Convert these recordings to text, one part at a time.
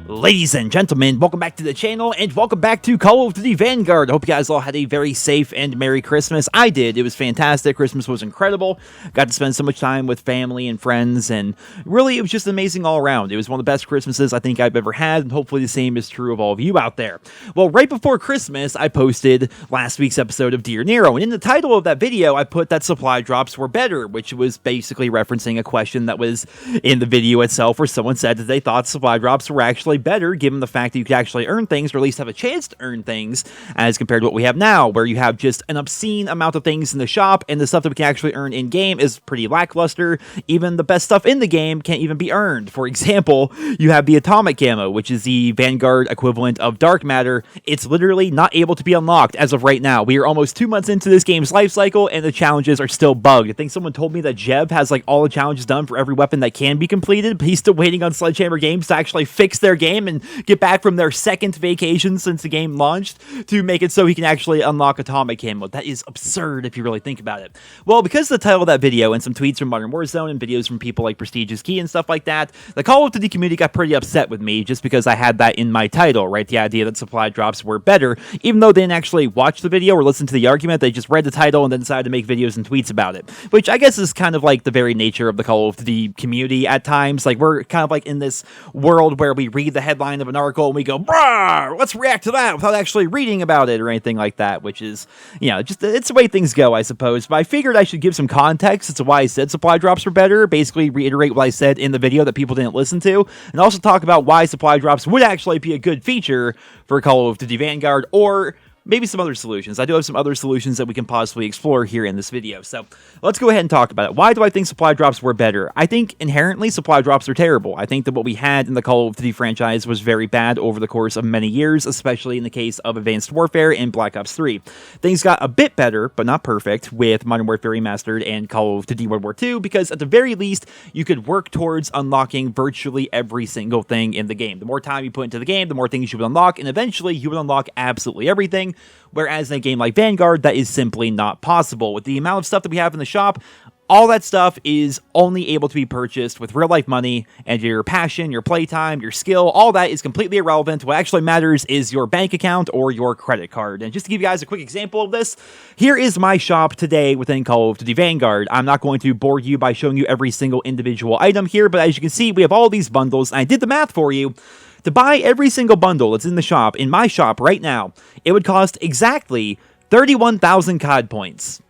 Ladies and gentlemen, welcome back to the channel, and welcome back to Call of Duty Vanguard. I hope you guys all had a very safe and Merry Christmas. I did. It was fantastic. Christmas was incredible. Got to spend so much time with family and friends, and really, it was just amazing all around. It was one of the best Christmases I think I've ever had, and hopefully the same is true of all of you out there. Well, right before Christmas, I posted last week's episode of Dear Nero, and in the title of that video, I put that supply drops were better, which was basically referencing a question that was in the video itself, where someone said that they thought supply drops were actually better, given the fact that you could actually earn things, or at least have a chance to earn things, as compared to what we have now, where you have just an obscene amount of things in the shop, and the stuff that we can actually earn in-game is pretty lackluster. Even the best stuff in the game can't even be earned. For example, you have the atomic ammo, which is the Vanguard equivalent of dark matter. It's literally not able to be unlocked as of right now. We are almost 2 months into this game's life cycle, and the challenges are still bugged. I think someone told me that Jeb has like all the challenges done for every weapon that can be completed, but he's still waiting on Sledgehammer Games to actually fix their game and get back from their second vacation since the game launched to make it so he can actually unlock atomic ammo. That is absurd if you really think about it. Well, because of the title of that video and some tweets from Modern Warzone and videos from people like Prestigious Key and stuff like that, the Call of Duty community got pretty upset with me just because I had that in my title, right? The idea that supply drops were better, even though they didn't actually watch the video or listen to the argument. They just read the title and then decided to make videos and tweets about it, which I guess is kind of like the very nature of the Call of Duty community at times. Like, we're kind of like in this world where we read the headline of an article and we go, "Brah, let's react to that," without actually reading about it or anything like that, which is, you know, just, it's the way things go, I suppose. But I figured I should give some context as to why I said supply drops were better, basically reiterate what I said in the video that people didn't listen to, and also talk about why supply drops would actually be a good feature for Call of Duty Vanguard, or maybe some other solutions. I do have some other solutions that we can possibly explore here in this video. So let's go ahead and talk about it. Why do I think supply drops were better? I think inherently supply drops are terrible. I think that what we had in the Call of Duty franchise was very bad over the course of many years, especially in the case of Advanced Warfare and Black Ops 3. Things got a bit better, but not perfect, with Modern Warfare Remastered and Call of Duty World War II, because at the very least, you could work towards unlocking virtually every single thing in the game. The more time you put into the game, the more things you would unlock, and eventually you would unlock absolutely everything. Whereas in a game like Vanguard, that is simply not possible. With the amount of stuff that we have in the shop, all that stuff is only able to be purchased with real-life money, and your passion, your playtime, your skill, all that is completely irrelevant. What actually matters is your bank account or your credit card. And just to give you guys a quick example of this, here is my shop today within Call of Duty Vanguard. I'm not going to bore you by showing you every single individual item here, but as you can see, we have all these bundles, and I did the math for you. To buy every single bundle that's in the shop, in my shop right now, it would cost exactly 31,000 COD points.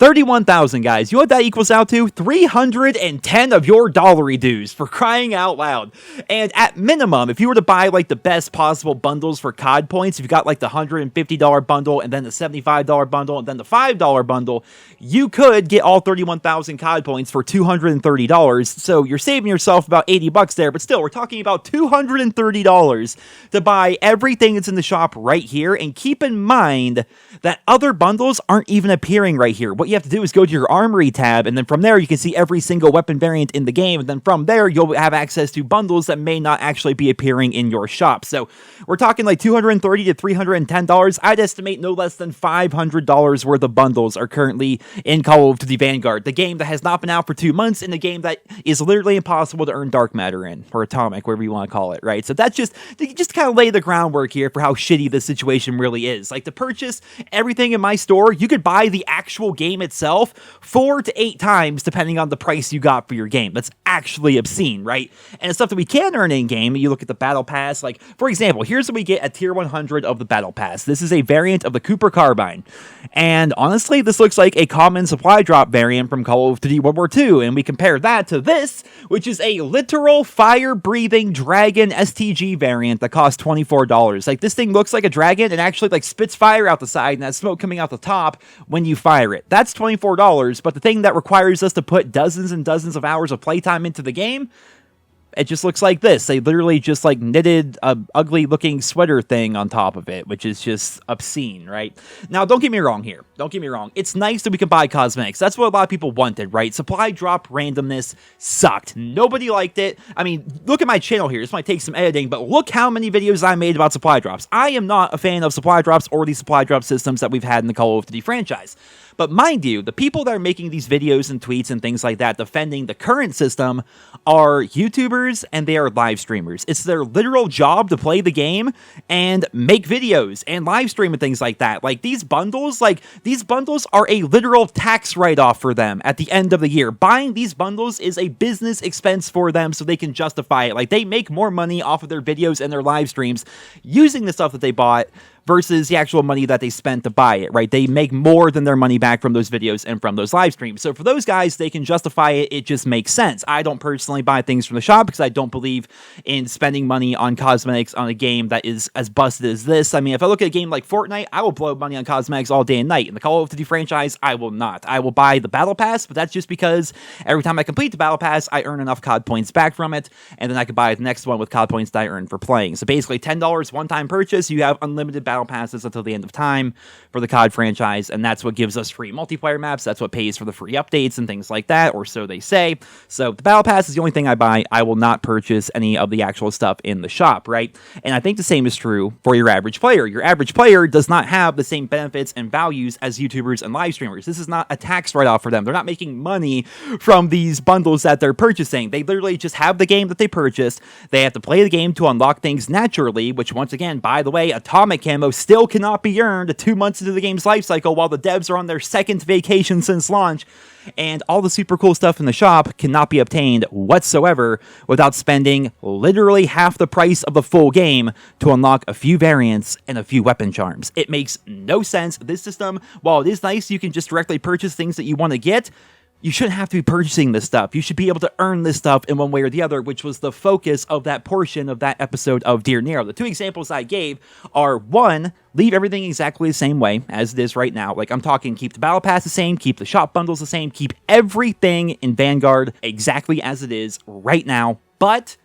31,000, guys. You know what that equals out to? 310 of your dollary dues, for crying out loud. And at minimum, if you were to buy like the best possible bundles for COD points, if you got like the $150 bundle and then the $75 bundle and then the $5 bundle, you could get all 31,000 COD points for $230. So you're saving yourself about 80 bucks there, but still, we're talking about $230 to buy everything that's in the shop right here. And keep in mind that other bundles aren't even appearing right here. What you have to do is go to your Armory tab, and then from there you can see every single weapon variant in the game, and then from there you'll have access to bundles that may not actually be appearing in your shop. So we're talking like $230 to $310. I'd estimate no less than $500 worth of bundles are currently in Call of Duty Vanguard, the game that has not been out for 2 months, and the game that is literally impossible to earn dark matter in, or atomic, whatever you want to call it, right? So that's just to kind of lay the groundwork here for how shitty this situation really is. Like, to purchase everything in my store, you could buy the actual game itself 4 to 8 times depending on the price you got for your game. That's actually obscene, right? And the stuff that we can earn in game, you look at the battle pass, like for example, here's what we get at tier 100 of the battle pass. This is a variant of the Cooper carbine, and honestly this looks like a common supply drop variant from Call of Duty World War II, and we compare that to this, which is a literal fire breathing dragon STG variant that costs $24. Like, this thing looks like a dragon and actually like spits fire out the side and has smoke coming out the top when you fire it. That's $24, but the thing that requires us to put dozens and dozens of hours of playtime into the game, it just looks like this. They literally just like knitted a ugly looking sweater thing on top of it, which is just obscene, right? Now, don't get me wrong here. Don't get me wrong. It's nice that we can buy cosmetics. That's what a lot of people wanted, right? Supply drop randomness sucked. Nobody liked it. I mean, look at my channel here. This might take some editing, but look how many videos I made about supply drops. I am not a fan of supply drops or the supply drop systems that we've had in the Call of Duty franchise. But mind you, the people that are making these videos and tweets and things like that defending the current system are YouTubers and they are live streamers. It's their literal job to play the game and make videos and live stream and things like that. Like these bundles are a literal tax write-off for them at the end of the year. Buying these bundles is a business expense for them so they can justify it. Like they make more money off of their videos and their live streams using the stuff that they bought versus the actual money that they spent to buy it, right? They make more than their money back from those videos and from those live streams. So for those guys, they can justify it. It just makes sense. I don't personally buy things from the shop because I don't believe in spending money on cosmetics on a game that is as busted as this. I mean, if I look at a game like Fortnite, I will blow money on cosmetics all day and night. In the Call of Duty franchise, I will not. I will buy the Battle Pass, but that's just because every time I complete the Battle Pass, I earn enough COD points back from it, and then I can buy the next one with COD points that I earn for playing. So basically, $10 one-time purchase, you have unlimited Battle Passes until the end of time for the COD franchise, and that's what gives us free multiplayer maps. That's what pays for the free updates and things like that, or so they say. So the Battle Pass is the only thing I buy. I will not purchase any of the actual stuff in the shop, right? And I think the same is true for your average player. Your average player does not have the same benefits and values as YouTubers and live streamers. This is not a tax write-off for them. They're not making money from these bundles that they're purchasing. They literally just have the game that they purchased. They have to play the game to unlock things naturally, which once again, by the way, Atomic Camo still cannot be earned 2 months into the game's life cycle while the devs are on their second vacation since launch, and all the super cool stuff in the shop cannot be obtained whatsoever without spending literally half the price of the full game to unlock a few variants and a few weapon charms. It makes no sense. This system, while it is nice, you can just directly purchase things that you want to get, you shouldn't have to be purchasing this stuff. You should be able to earn this stuff in one way or the other, which was the focus of that portion of that episode of Dear Nero. The two examples I gave are, one, leave everything exactly the same way as it is right now. Like, I'm talking keep the Battle Pass the same, keep the shop bundles the same, keep everything in Vanguard exactly as it is right now, but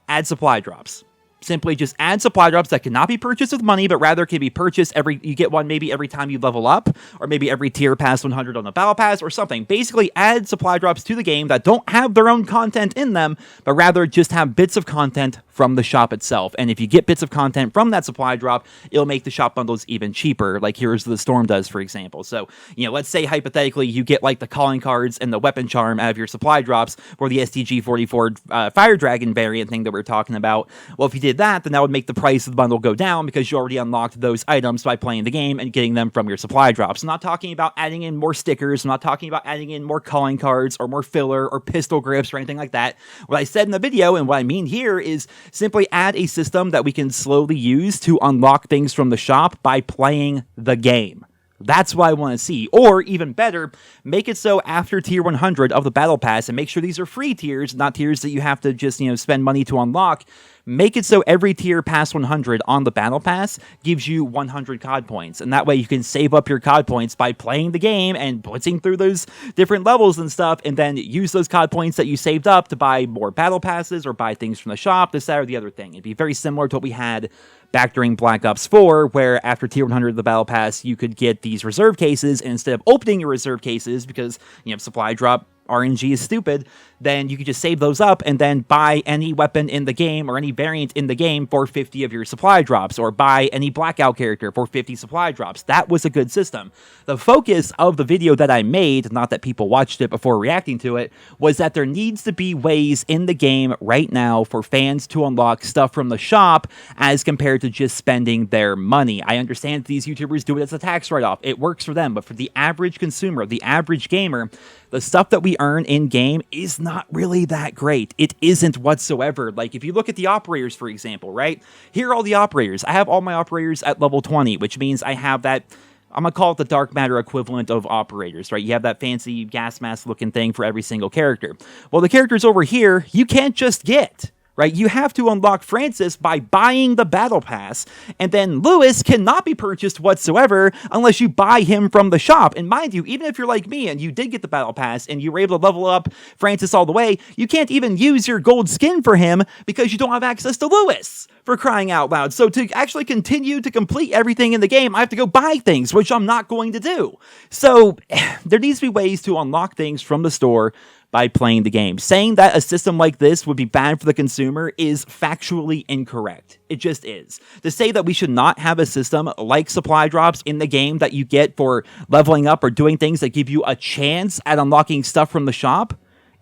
add supply drops. Simply just add supply drops that cannot be purchased with money, but rather can be purchased you get one maybe every time you level up, or maybe every tier past 100 on the Battle Pass or something. Basically, add supply drops to the game that don't have their own content in them, but rather just have bits of content from the shop itself. And if you get bits of content from that supply drop, it'll make the shop bundles even cheaper, like Heroes of the Storm does, for example. So, let's say hypothetically you get like the calling cards and the weapon charm out of your supply drops for the STG-44 Fire Dragon variant thing that we're talking about. Well, if you did that, then that would make the price of the bundle go down because you already unlocked those items by playing the game and getting them from your supply drops. I'm not talking about adding in more stickers. I'm not talking about adding in more calling cards or more filler or pistol grips or anything like that. What I said in the video and what I mean here is simply add a system that we can slowly use to unlock things from the shop by playing the game. That's what I want to see. Or, even better, make it so after tier 100 of the Battle Pass, and make sure these are free tiers, not tiers that you have to just, spend money to unlock. Make it so every tier past 100 on the Battle Pass gives you 100 COD points. And that way you can save up your COD points by playing the game and blitzing through those different levels and stuff, and then use those COD points that you saved up to buy more Battle Passes or buy things from the shop, this, that, or the other thing. It'd be very similar to what we had back during Black Ops 4, where after tier 100 of the Battle Pass, you could get these reserve cases, and instead of opening your reserve cases, because, supply drop RNG is stupid, then you could just save those up and then buy any weapon in the game or any variant in the game for 50 of your supply drops, or buy any Blackout character for 50 supply drops. That was a good system. The focus of the video that I made, not that people watched it before reacting to it, was that there needs to be ways in the game right now for fans to unlock stuff from the shop as compared to just spending their money. I understand that these YouTubers do it as a tax write-off. It works for them, but for the average consumer, the average gamer, the stuff that we earn in-game is not really that great. It isn't whatsoever. Like, if you look at the operators, for example, right? Here are all the operators. I have all my operators at level 20, which means I have that, I'm going to call it the dark matter equivalent of operators, right? You have that fancy gas mask looking thing for every single character. Well, the characters over here, you can't just get, right? You have to unlock Francis by buying the Battle Pass, and then Lewis cannot be purchased whatsoever unless you buy him from the shop. And mind you, even if you're like me and you did get the Battle Pass and you were able to level up Francis all the way, you can't even use your gold skin for him because you don't have access to Lewis, for crying out loud. So to actually continue to complete everything in the game, I have to go buy things, which I'm not going to do. So there needs to be ways to unlock things from the store by playing the game. Saying that a system like this would be bad for the consumer is factually incorrect. It just is. To say that we should not have a system like supply drops in the game that you get for leveling up or doing things that give you a chance at unlocking stuff from the shop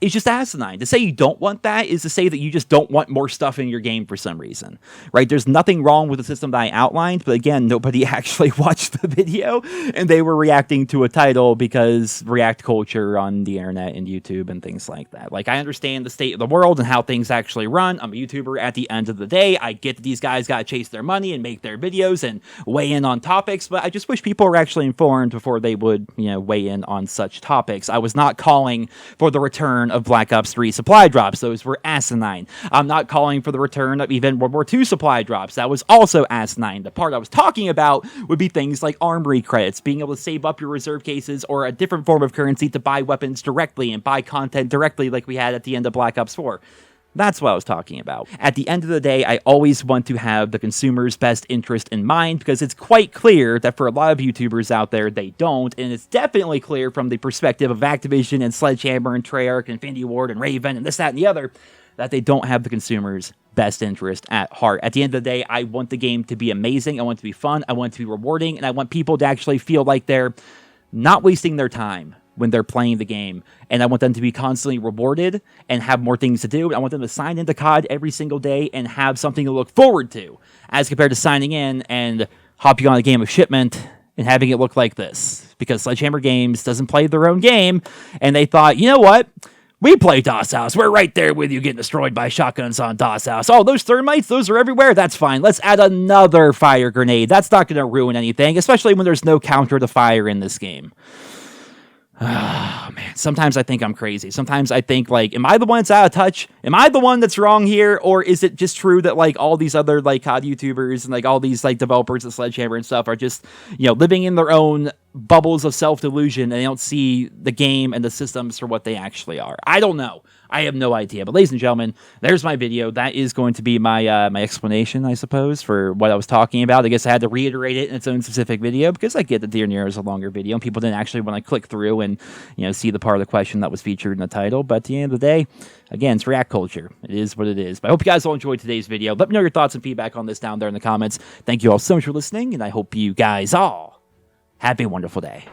is just asinine. To say you don't want that is to say that you just don't want more stuff in your game for some reason, right? There's nothing wrong with the system that I outlined, but again, nobody actually watched the video, and they were reacting to a title because react culture on the internet and YouTube and things like that. Like, I understand the state of the world and how things actually run. I'm a YouTuber at the end of the day. I get that these guys got to chase their money and make their videos and weigh in on topics, but I just wish people were actually informed before they would, weigh in on such topics. I was not calling for the return of Black Ops 3 supply drops. Those were asinine. I'm not calling for the return of even World War II supply drops. That was also asinine. The part I was talking about would be things like armory credits, being able to save up your reserve cases or a different form of currency to buy weapons directly and buy content directly like we had at the end of Black Ops 4. That's what I was talking about. At the end of the day, I always want to have the consumer's best interest in mind because it's quite clear that for a lot of YouTubers out there, they don't. And it's definitely clear from the perspective of Activision and Sledgehammer and Treyarch and Infinity Ward and Raven and this, that, and the other, that they don't have the consumer's best interest at heart. At the end of the day, I want the game to be amazing. I want it to be fun. I want it to be rewarding. And I want people to actually feel like they're not wasting their time when they're playing the game, and I want them to be constantly rewarded and have more things to do. I want them to sign into COD every single day and have something to look forward to, as compared to signing in and hopping on a game of shipment and having it look like this. Because Sledgehammer Games doesn't play their own game, and they thought, you know what? We play DOS House. We're right there with you getting destroyed by shotguns on DOS House. Oh, those thermites, those are everywhere. That's fine. Let's add another fire grenade. That's not going to ruin anything, especially when there's no counter to fire in this game. Oh, man. Sometimes I think I'm crazy. Sometimes I think, like, am I the one that's out of touch? Am I the one that's wrong here? Or is it just true that, like, all these other, like, COD YouTubers and, like, all these, like, developers at Sledgehammer and stuff are just, living in their own bubbles of self-delusion and they don't see the game and the systems for what they actually are? I don't know. I have no idea. But ladies and gentlemen, there's my video. That is going to be my my explanation, I suppose, for what I was talking about. I guess I had to reiterate it in its own specific video because I get that Dear Nero is a longer video and people didn't actually want to click through and see the part of the question that was featured in the title. But at the end of the day, again, it's react culture. It is what it is. But I hope you guys all enjoyed today's video. Let me know your thoughts and feedback on this down there in the comments. Thank you all so much for listening, and I hope you guys all have a wonderful day.